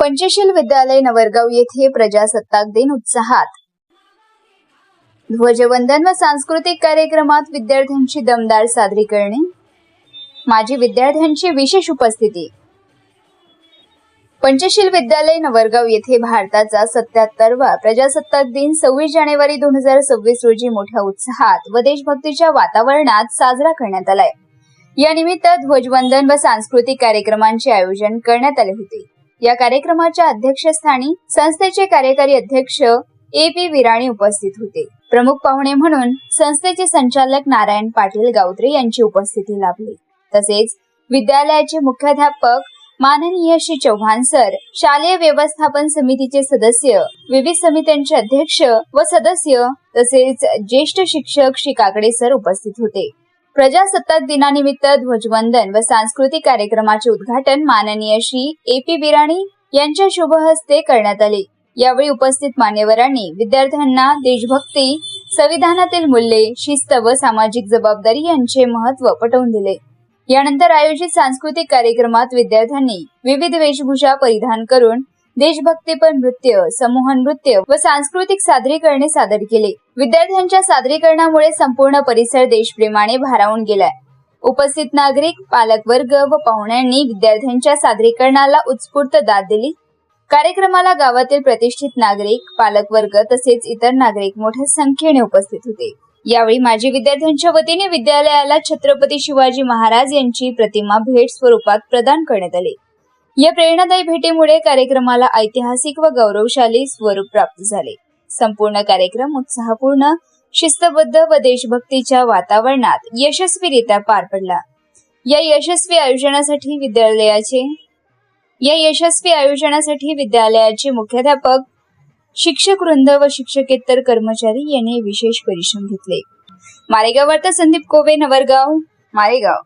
पंचशील विद्यालय नवरगाव येथे प्रजासत्ताक दिन उत्साहात ध्वजवंदन व सांस्कृतिक कार्यक्रमात विद्यार्थ्यांची दमदार सादरीकरणे, माजी विद्यार्थ्यांची विशेष उपस्थिती। पंचशील विद्यालय नवरगाव येथे भारताचा 77वा प्रजासत्ताक दिन 26 जानेवारी 2026 रोजी मोठ्या उत्साहात व देशभक्तीच्या वातावरणात साजरा करण्यात आलाय। या निमित्त ध्वजवंदन व सांस्कृतिक कार्यक्रमांचे आयोजन करण्यात आले होते। या कार्यक्रमाच्या अध्यक्षस्थानी संस्थेचे कार्यकारी अध्यक्ष AP विराणी उपस्थित होते। प्रमुख पाहुणे म्हणून संस्थेचे संचालक नारायण पाटील गावत्रे यांची उपस्थिती लाभली। तसेच विद्यालयाचे मुख्याध्यापक माननीय श्री चौहान सर, शालेय व्यवस्थापन समितीचे सदस्य, विविध समित्यांचे अध्यक्ष व सदस्य तसेच ज्येष्ठ शिक्षक श्री काकडे सर उपस्थित होते। प्रजासत्ताक दिनानिमित्त ध्वजवंदन व सांस्कृतिक कार्यक्रमाचे उद्घाटन माननीय श्री AP विराणी यांच्या शुभ हस्ते करण्यात आले। यावेळी उपस्थित मान्यवरांनी विद्यार्थ्यांना देशभक्ती, संविधानातील मूल्ये, शिस्त व सामाजिक जबाबदारी यांचे महत्त्व पटवून दिले। यानंतर आयोजित सांस्कृतिक कार्यक्रमात विद्यार्थ्यांनी विविध वेशभूषा परिधान करून देशभक्तीपर नृत्य, समूह नृत्य व सांस्कृतिक सादरीकरणे सादर केले। विद्यार्थ्यांच्या सादरीकरणामुळे संपूर्ण परिसर देशप्रेमाने भारावून गेलाय। उपस्थित नागरिक, पालकवर्ग व पाहुण्यांनी विद्यार्थ्यांच्या सादरीकरणाला उत्स्फूर्त दाद दिली। कार्यक्रमाला गावातील प्रतिष्ठित नागरिक, पालकवर्ग तसेच इतर नागरिक मोठ्या संख्येने उपस्थित होते। यावेळी माजी विद्यार्थ्यांच्या वतीने विद्यालयाला छत्रपती शिवाजी महाराज यांची प्रतिमा भेट स्वरूपात प्रदान करण्यात आली। या प्रेरणादायी भेटीमुळे कार्यक्रमाला ऐतिहासिक व गौरवशाली स्वरूप प्राप्त झाले। संपूर्ण कार्यक्रम उत्साहपूर्ण, शिस्तबद्ध व देशभक्तीच्या वातावरणात यशस्वीरित्या पार पडला। या यशस्वी आयोजनासाठी विद्यालयाचे मुख्याध्यापक, शिक्षक वृंद व शिक्षकेतर कर्मचारी यांनी विशेष परिश्रम घेतले। मारेगाव वार्ता संदीप कोवे, नवरगाव, मारेगाव।